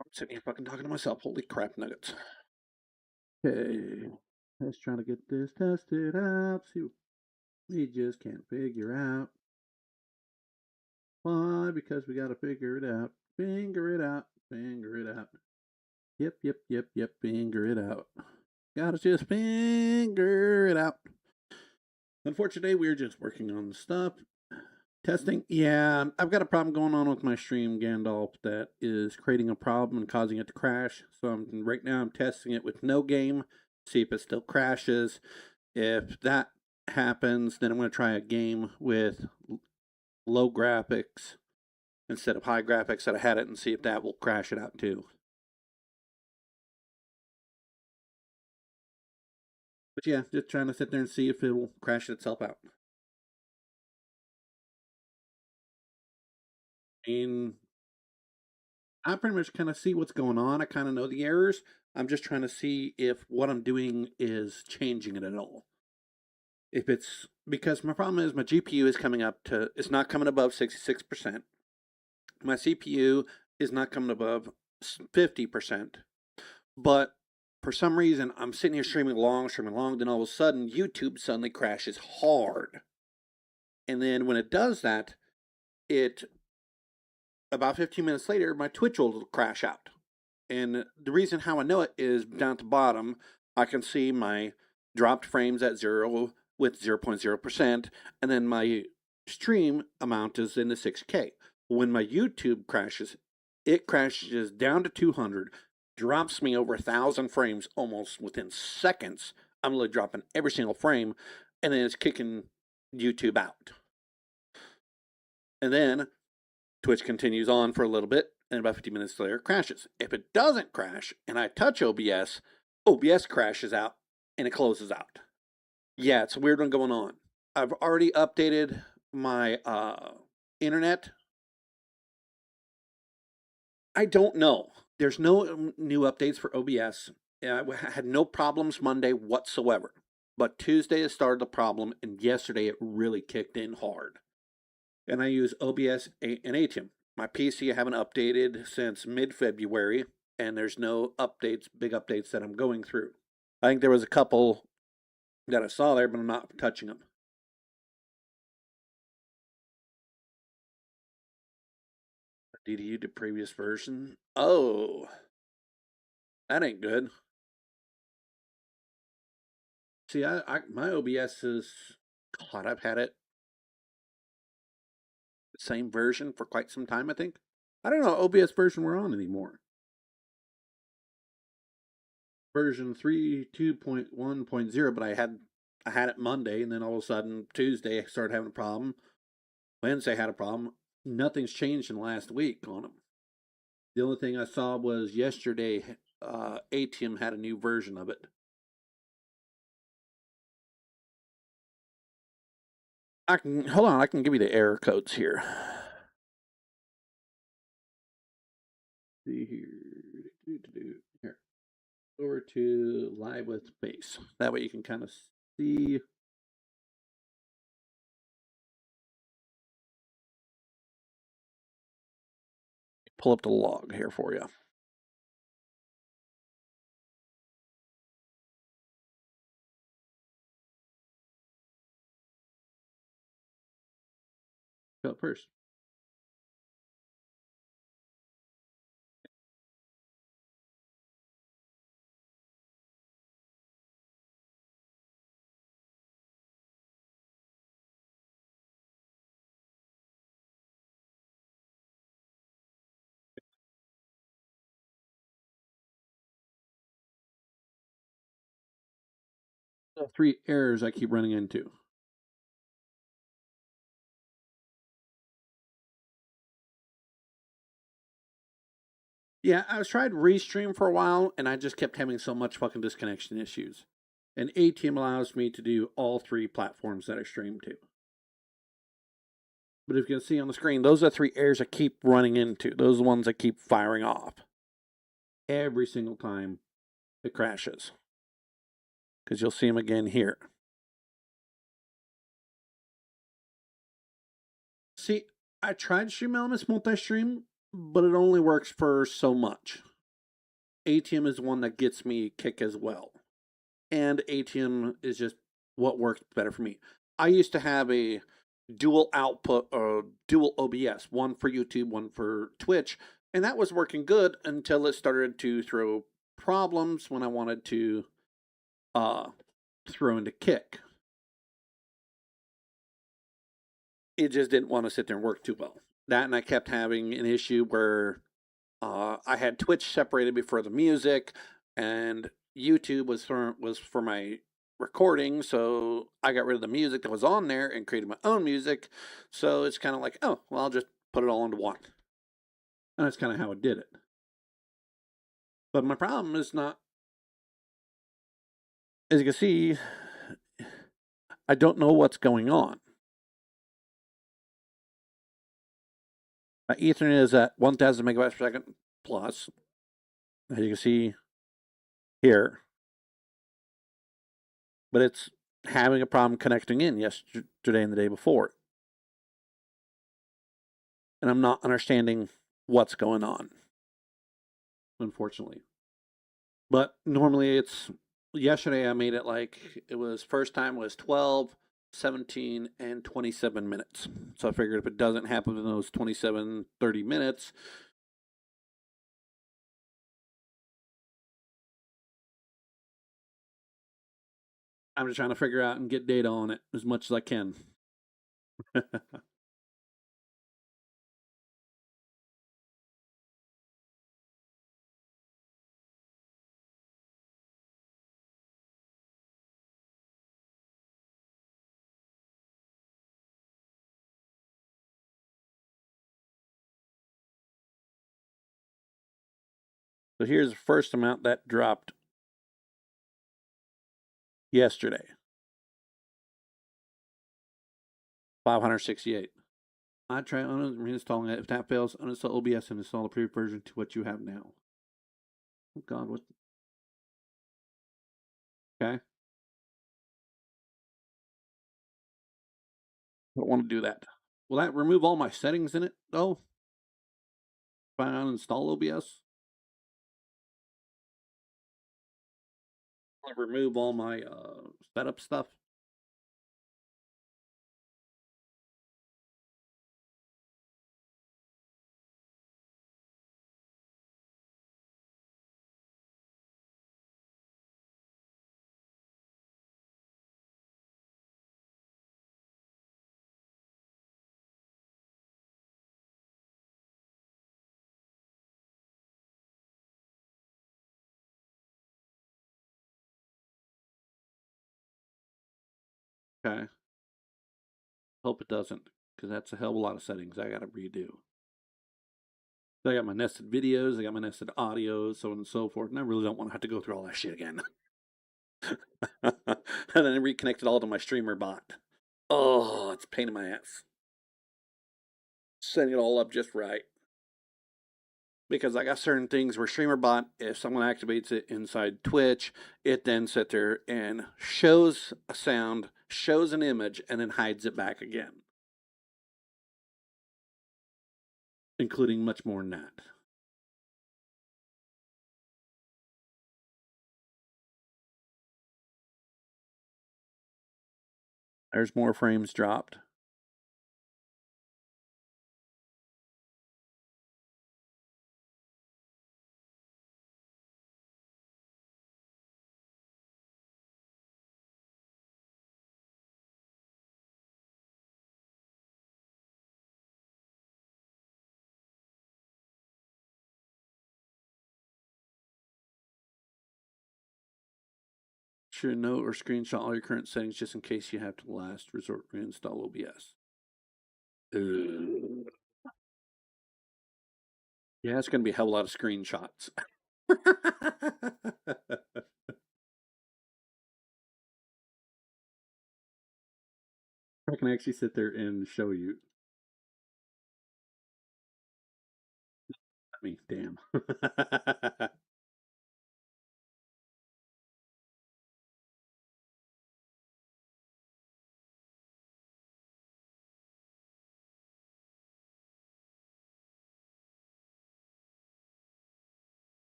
I'm sitting here fucking talking to myself. Holy crap nuggets. Okay. Let's try to get this tested out. See what we just can't figure out. Why? Because we gotta figure it out. Finger it out. Finger it out. Yep. Finger it out. Gotta just finger it out. Unfortunately, we're just working on the stuff. Testing? Yeah, I've got a problem going on with my stream, Gandalf, that is creating a problem and causing it to crash. So right now I'm testing it with no game, see if it still crashes. If that happens, then I'm going to try a game with low graphics instead of high graphics that I had it and see if that will crash it out too. But yeah, just trying to sit there and see if it will crash itself out. And I pretty much kind of see what's going on. I kind of know the errors. I'm just trying to see if what I'm doing is changing it at all. If it's because my problem is my GPU is coming up to, it's not coming above 66%. My CPU is not coming above 50%. But for some reason, I'm sitting here streaming long, then all of a sudden, YouTube suddenly crashes hard. And then when it does that, it about 15 minutes later, my Twitch will crash out. And the reason how I know it is down at the bottom, I can see my dropped frames at 0 with 0.0%, and then my stream amount is in the 6K. When my YouTube crashes, it crashes down to 200, drops me over 1,000 frames almost within seconds. I'm literally dropping every single frame, and then it's kicking YouTube out. And then Twitch continues on for a little bit, and about 50 minutes later, it crashes. If it doesn't crash and I touch OBS, OBS crashes out and it closes out. Yeah, it's a weird one going on. I've already updated my internet. I don't know. There's no new updates for OBS. I had no problems Monday whatsoever. But Tuesday it started the problem, and yesterday it really kicked in hard. And I use OBS and Atium. My PC I haven't updated since mid-February, and there's no updates, big updates that I'm going through. I think there was a couple that I saw there, but I'm not touching them. DDU to previous version. Oh, that ain't good. See, my OBS is, God, I've had it the same version for quite some time, I think. I don't know what OBS version we're on anymore. Version 3.2.1.0, but I had it Monday, and then all of a sudden Tuesday I started having a problem. Wednesday I had a problem. Nothing's changed in the last week on them. The only thing I saw was yesterday, Atium had a new version of it. I can hold on. I can give you the error codes here. See here. Here. Over to live with base. That way you can kind of see. Pull up the log here for you. Go first. The 3 errors I keep running into. Yeah, I was trying to restream for a while, and I just kept having so much fucking disconnection issues. And ATM allows me to do all 3 platforms that I stream to. But if you can see on the screen, those are 3 errors I keep running into. Those are the ones I keep firing off. Every single time it crashes. Because you'll see them again here. See, I tried Stream Elements multi-stream, but it only works for so much. ATM is one that gets me kick as well. And ATM is just what works better for me. I used to have a dual output or dual OBS, one for YouTube, one for Twitch, and that was working good until it started to throw problems when I wanted to uh, throw into kick. It just didn't want to sit there and work too well. That, and I kept having an issue where I had Twitch separated before the music, and YouTube was for my recording. So I got rid of the music that was on there and created my own music. So it's kind of like, oh, well, I'll just put it all into one, and that's kind of how I did it. But my problem is not, as you can see, I don't know what's going on. My Ethernet is at 1,000 megabytes per second plus, as you can see here, but it's having a problem connecting in yesterday and the day before. And I'm not understanding what's going on, unfortunately. But normally it's yesterday I made it like it was first time was 12, 17, and 27 minutes. So I figured if it doesn't happen in those 27, 30 minutes, I'm just trying to figure out and get data on it as much as I can. So here's the first amount that dropped yesterday. 568. I try reinstalling it. If that fails, uninstall OBS and install the previous version to what you have now. Oh God, what? Okay. I don't want to do that. Will that remove all my settings in it though? If I uninstall OBS, will it remove all my setup stuff? Okay. Hope it doesn't, because that's a hell of a lot of settings I got to redo. So I got my nested videos, I got my nested audio, so on and so forth, and I really don't want to have to go through all that shit again. And then I reconnected all to my streamer bot. Oh, it's a pain in my ass. Setting it all up just right. Because I got certain things where streamer bot, if someone activates it inside Twitch, it then sits there and shows a sound, shows an image, and then hides it back again. Including much more than that. There's more frames dropped. Should note or screenshot all your current settings just in case you have to last resort reinstall OBS. Yeah, it's going to be a hell of a lot of screenshots. I can actually sit there and show you. I mean, damn.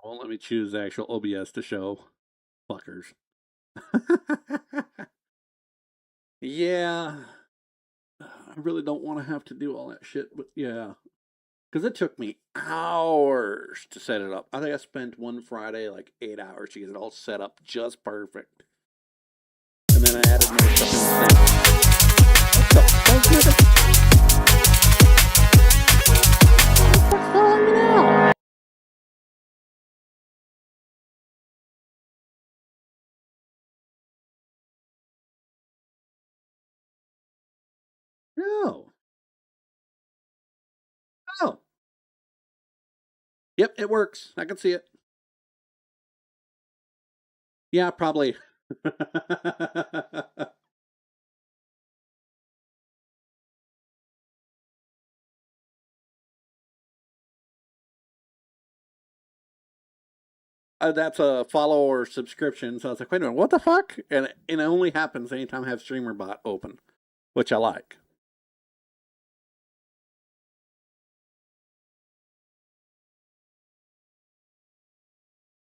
won't let me choose the actual OBS to show. Fuckers. Yeah. I really don't want to have to do all that shit, but yeah. Because it took me hours to set it up. I think I spent one Friday like 8 hours to get it all set up just perfect. And then I added more stuff in the What the fuck's calling me now? No. Oh. Yep, it works. I can see it. Yeah, probably. That's a follow or subscription. So I was like, wait a minute, what the fuck? And it only happens anytime I have StreamerBot open, which I like.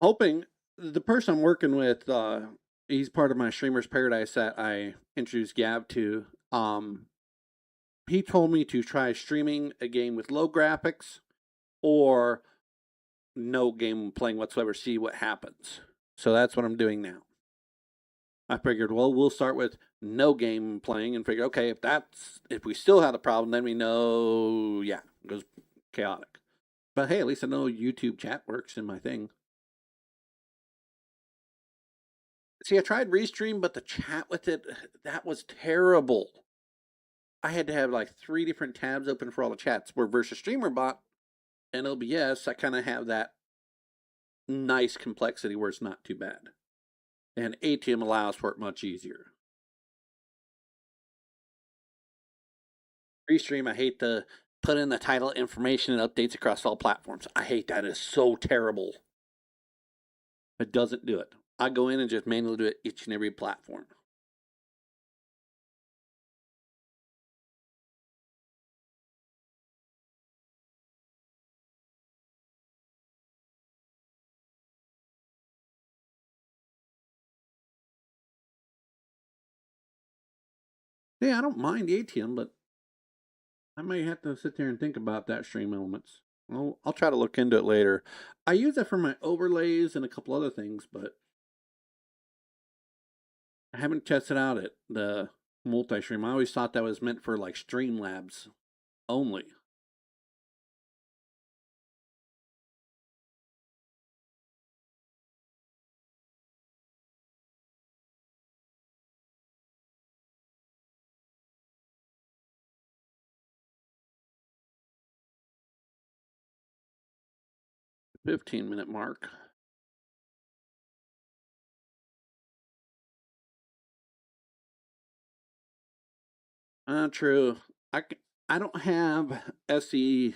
Hoping the person I'm working with, he's part of my Streamers Paradise that I introduced Gav to. He told me to try streaming a game with low graphics or no game playing whatsoever, see what happens. So that's what I'm doing now. I figured, well, we'll start with no game playing and figure, okay, if we still have the problem, then we know, yeah, it goes chaotic. But hey, at least I know YouTube chat works in my thing. See, I tried Restream, but the chat with it, that was terrible. I had to have like 3 different tabs open for all the chats. Where versus StreamerBot and OBS, I kind of have that nice complexity where it's not too bad. And ATM allows for it much easier. Restream, I hate to put in the title information and updates across all platforms. I hate that. It's so terrible. It doesn't do it. I go in and just manually do it each and every platform. Yeah, I don't mind the ATM, but I may have to sit there and think about that stream elements. I'll try to look into it later. I use it for my overlays and a couple other things, but I haven't tested out it the multi-stream. I always thought that was meant for like Streamlabs only. .15 minute mark. True. I I don't have SE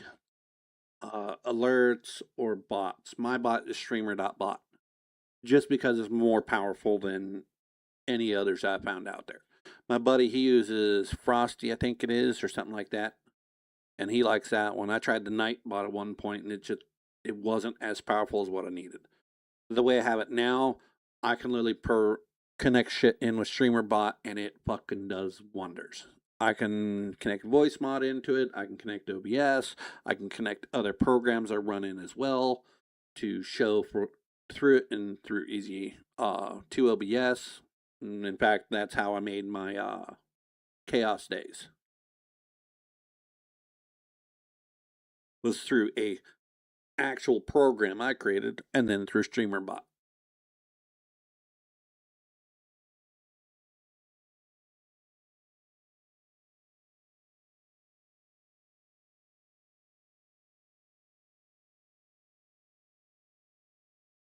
alerts or bots. My bot is streamer.bot just because it's more powerful than any others I found out there. My buddy, he uses Frosty, I think it is, or something like that, and he likes that one. I tried the Nightbot at one point, and it wasn't as powerful as what I needed. The way I have it now, I can literally connect shit in with StreamerBot, and it fucking does wonders. I can connect voice mod into it. I can connect OBS. I can connect other programs I run in as well to show through it and through easy to OBS. And in fact, that's how I made my chaos days. Was through a actual program I created and then through StreamerBot.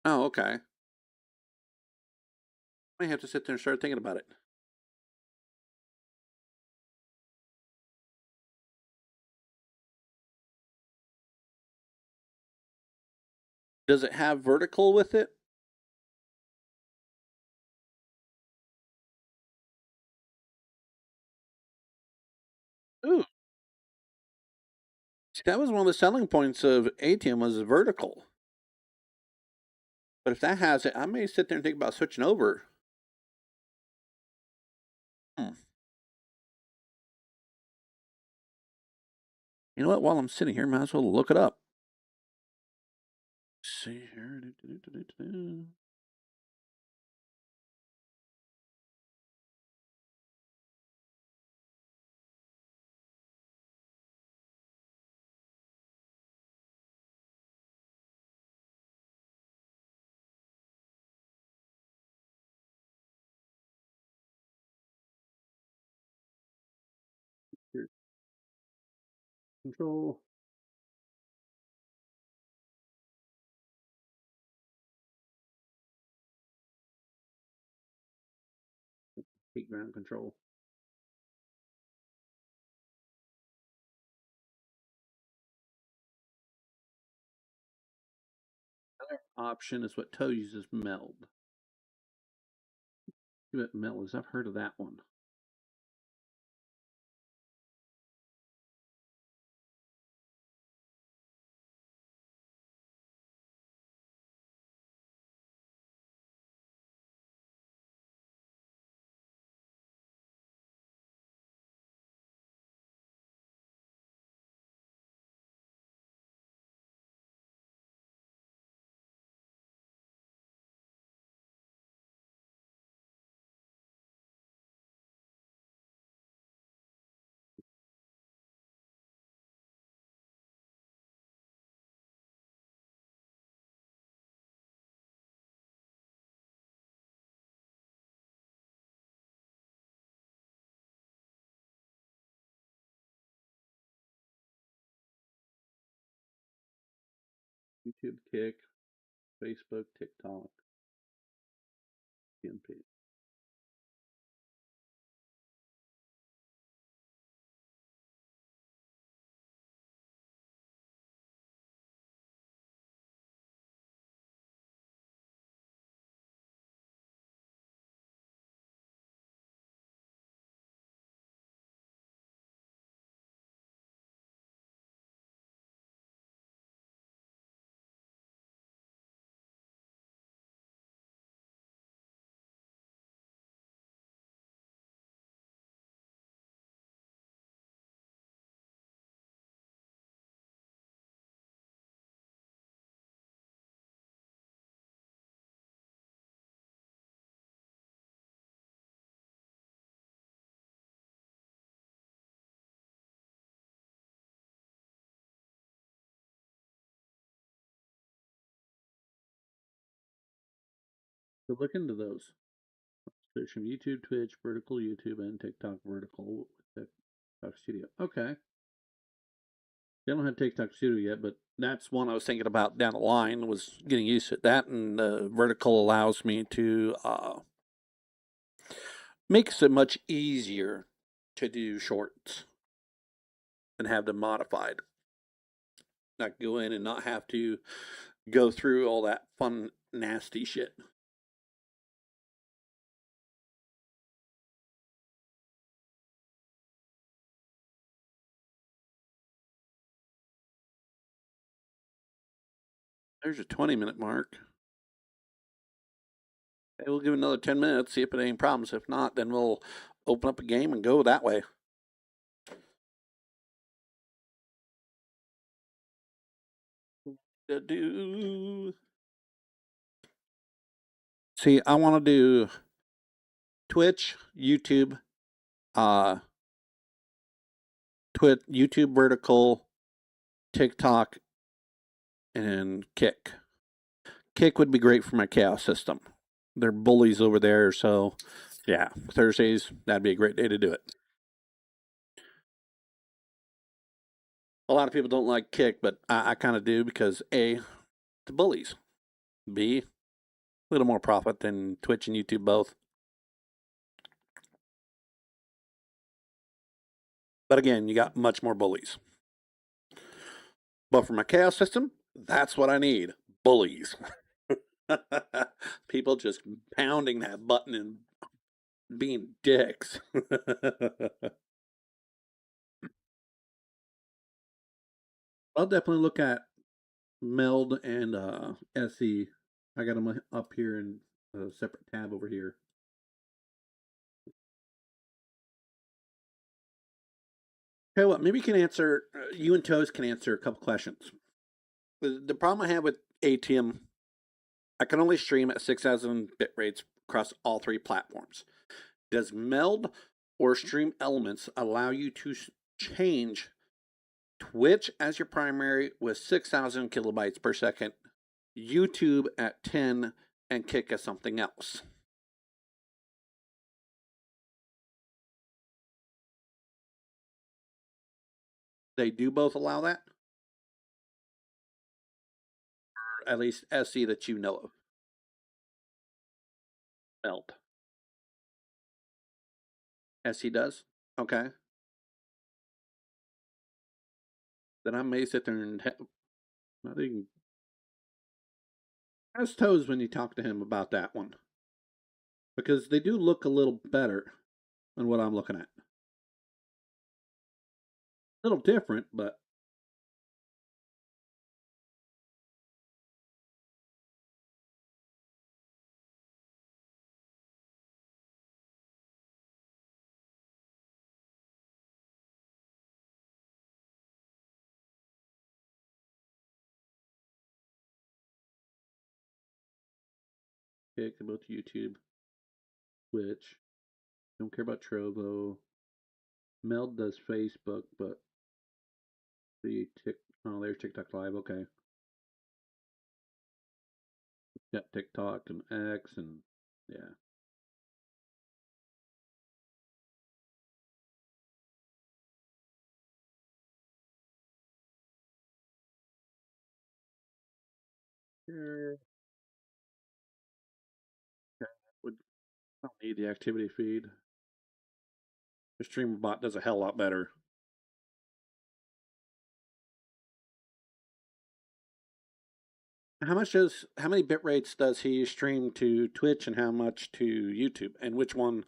Oh, okay. I may have to sit there and start thinking about it. Does it have vertical with it? Ooh. See, that was one of the selling points of ATM was vertical. But if that has it, I may sit there and think about switching over. Hmm. You know what? While I'm sitting here, might as well look it up. Let's see here. Here, control. Heat ground control. Another option is what Toe uses, meld. See what meld is. I've heard of that one. YouTube, Kick, Facebook, TikTok, PNP. So look into those. Search from YouTube, Twitch, vertical YouTube, and TikTok vertical with TikTok Studio. Okay. They don't have TikTok Studio yet, but that's one I was thinking about down the line. Was getting used to that, and vertical allows me to makes it much easier to do shorts and have them modified. Not go in and not have to go through all that fun, nasty shit. There's a 20-minute mark. Okay, we'll give it another 10 minutes, see if it ain't problems. If not, then we'll open up a game and go that way. See, I want to do Twitch, YouTube, uh, YouTube vertical, TikTok, and Kick. Kick would be great for my chaos system. They're bullies over there, so yeah, Thursdays, that'd be a great day to do it. A lot of people don't like Kick, but I kind of do because A, the bullies. B, a little more profit than Twitch and YouTube both. But again, you got much more bullies. But for my chaos system, that's what I need. Bullies. People just pounding that button and being dicks. I'll definitely look at Meld and SE. I got them up here in a separate tab over here. Okay, what? Maybe you can answer. You and Toes can answer a couple questions. The problem I have with ATM, I can only stream at 6,000 bit rates across all three platforms. Does Meld or Stream Elements allow you to change Twitch as your primary with 6,000 kilobytes per second, YouTube at 10, and Kick as something else? They do both allow that? Or at least SE that you know of. Meld. SE does? Okay. Then I may sit there and I think ask Toes when you talk to him about that one. Because they do look a little better than what I'm looking at. A little different, but Kick about YouTube, Twitch. Don't care about Trovo. Meld does Facebook, but the oh, there's TikTok Live. Okay, got TikTok and X and yeah. Sure. Okay. Would I don't need the activity feed. The streamer bot does a hell lot better. How many bit rates does he stream to Twitch and how much to YouTube? And which one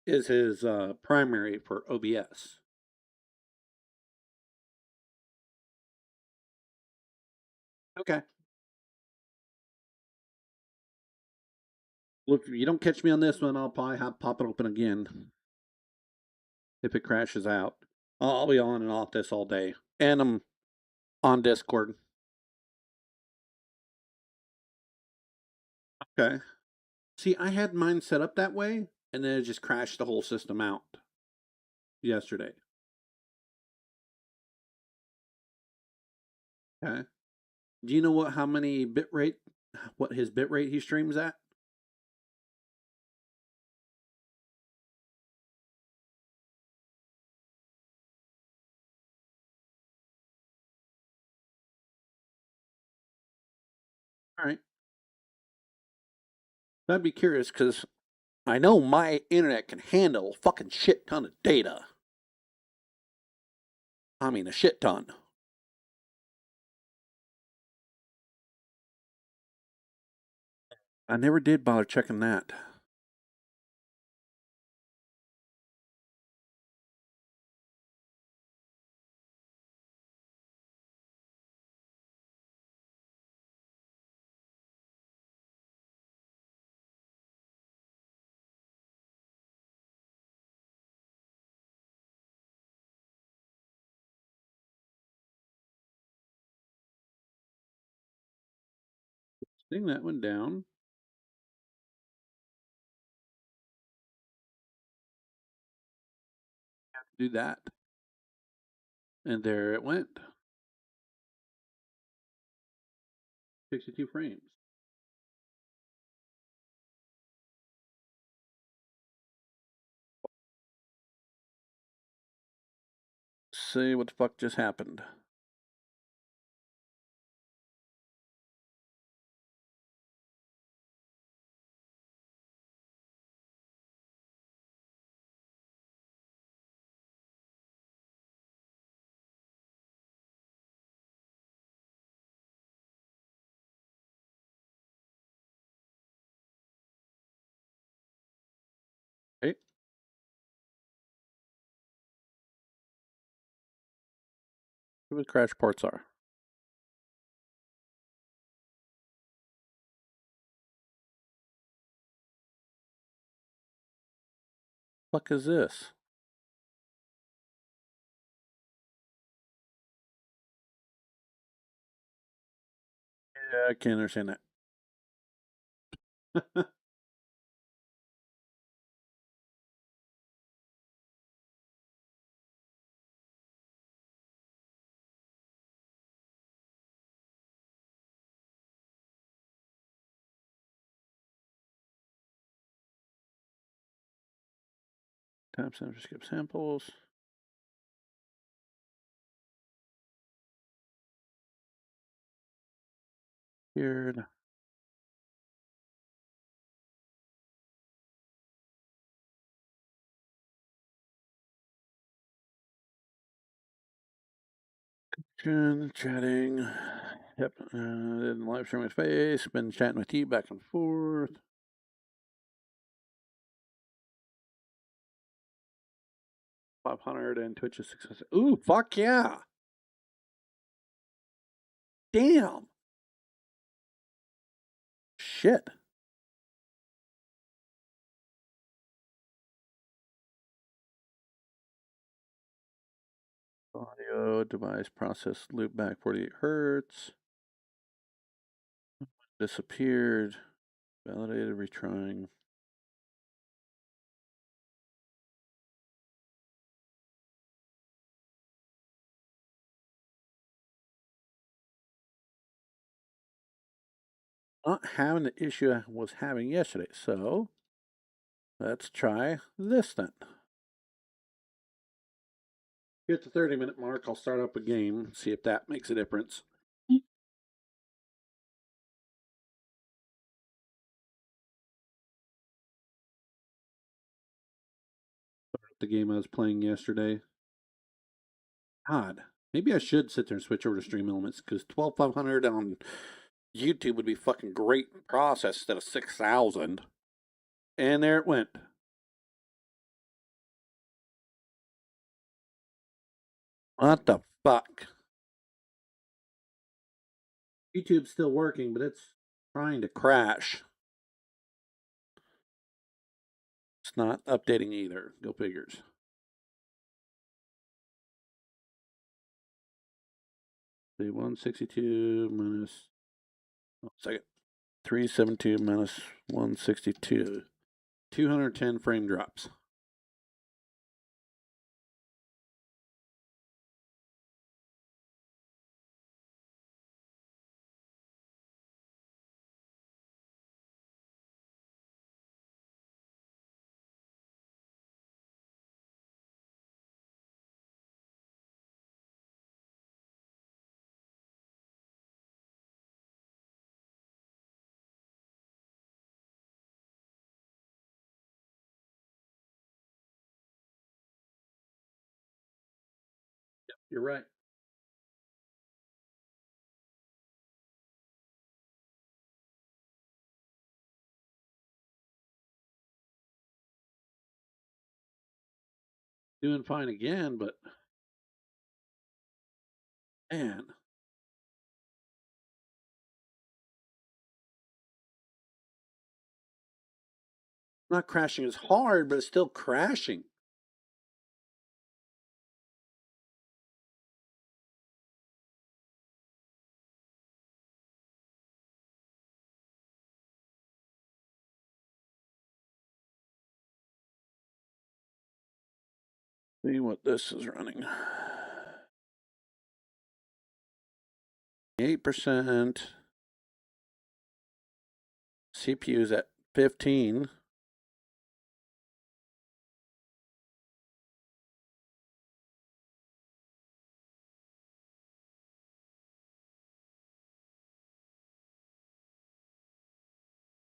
is his primary for OBS? Okay. Well, if you don't catch me on this one, I'll probably pop it open again if it crashes out. I'll be on and off this all day, and I'm on Discord. Okay. See, I had mine set up that way, and then it just crashed the whole system out yesterday. Okay. Do you know how many bit rate, what his bit rate he streams at? All right. I'd be curious because I know my internet can handle a fucking shit ton of data. I mean, a shit ton. I never did bother checking that. Sing that one down. Do that. And there it went. 62 frames. See what the fuck just happened. Okay. See what crash ports are. Fuck is this? Yeah, I can't understand that. Tap sample, skip samples. Weird. Chatting. Yep. Didn't live stream my face. Been chatting with you back and forth. $500 and Twitch is success. Ooh, fuck yeah. Damn. Shit. Audio device process loop back 48 hertz. Disappeared. Validated, retrying. Not having the issue I was having yesterday, so let's try this then. Hit the 30-minute mark, I'll start up a game, see if that makes a difference. The game I was playing yesterday. God, maybe I should sit there and switch over to Stream Elements because 12,500 on YouTube would be fucking great process instead of 6,000. And there it went. What the fuck? YouTube's still working, but it's trying to crash. It's not updating either. Go figures. The 162 minus. Oh, second. 372 minus 162. 210 frame drops. Yep, you're right. Doing fine again, but man, not crashing as hard, but it's still crashing. See what this is running. 8%. CPU's at 15.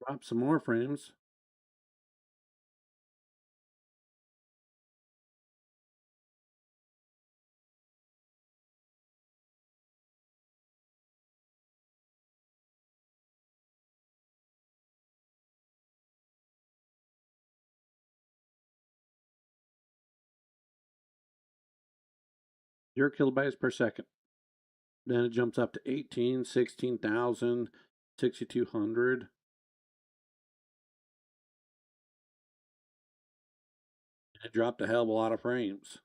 Drop some more frames. Zero kilobytes per second. Then it jumps up to 18, 16,000, 6,200. It dropped a hell of a lot of frames.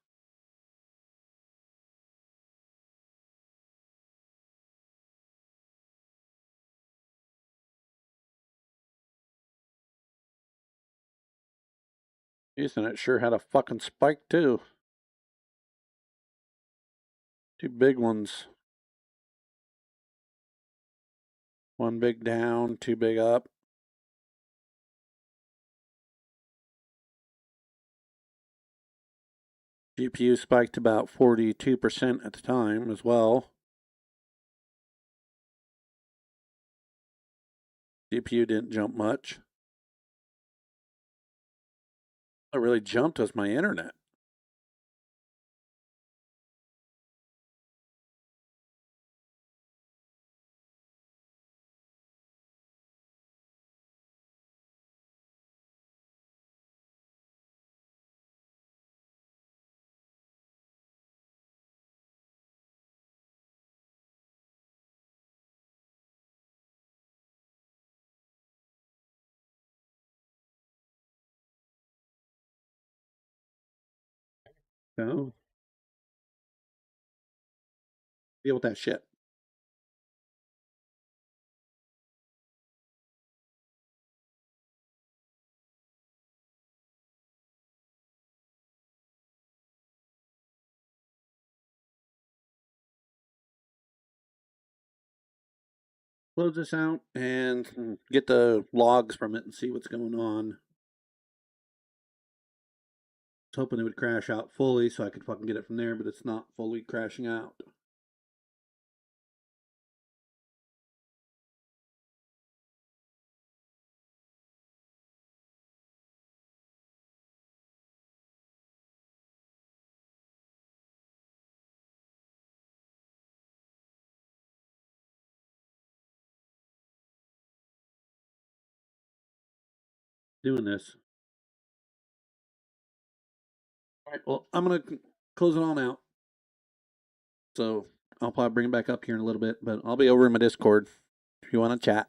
Jeez, and it sure had a fucking spike too. Two big ones. One big down, two big up. GPU spiked about 42% at the time as well. GPU didn't jump much. What really jumped was my internet. So, deal with that shit. Close this out and get the logs from it and see what's going on. I was hoping it would crash out fully so I could fucking get it from there, but it's not fully crashing out. Doing this. All right, well, I'm going to close it on out. So I'll probably bring it back up here in a little bit, but I'll be over in my Discord if you want to chat.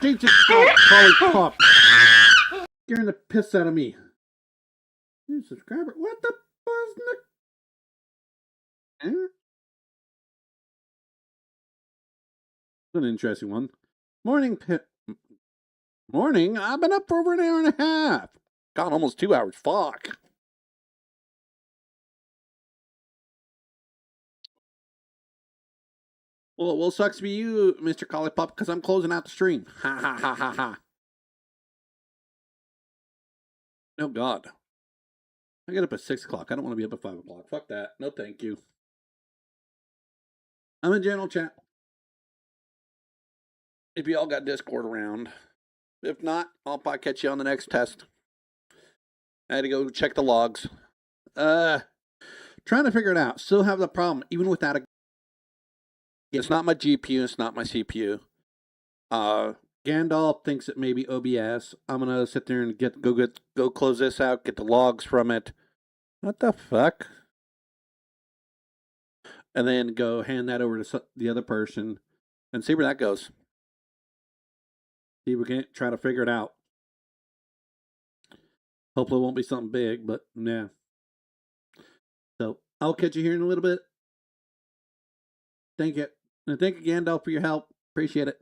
Jesus Christ, Pop. Scaring the piss out of me. New subscriber. What the buzz? Eh? An interesting one. Morning, Morning? I've been up for over an hour and a half. God, almost 2 hours. Fuck. Well, sucks to be you, Mr. Collipop, because I'm closing out the stream. Ha ha ha ha ha. Oh, God. I get up at 6 o'clock. I don't want to be up at 5 o'clock. Fuck that. No, thank you. I'm in general chat. If you all got Discord around. If not, I'll probably catch you on the next test. I had to go check the logs. Trying to figure it out. Still have the problem, even without a. It's not my GPU. It's not my CPU. Gandalf thinks it may be OBS. I'm gonna sit there and go close this out. Get the logs from it. What the fuck? And then go hand that over to the other person and see where that goes. See if we can try to figure it out. Hopefully it won't be something big, but yeah. So I'll catch you here in a little bit. Thank you. And thank you, Gandalf, for your help. Appreciate it.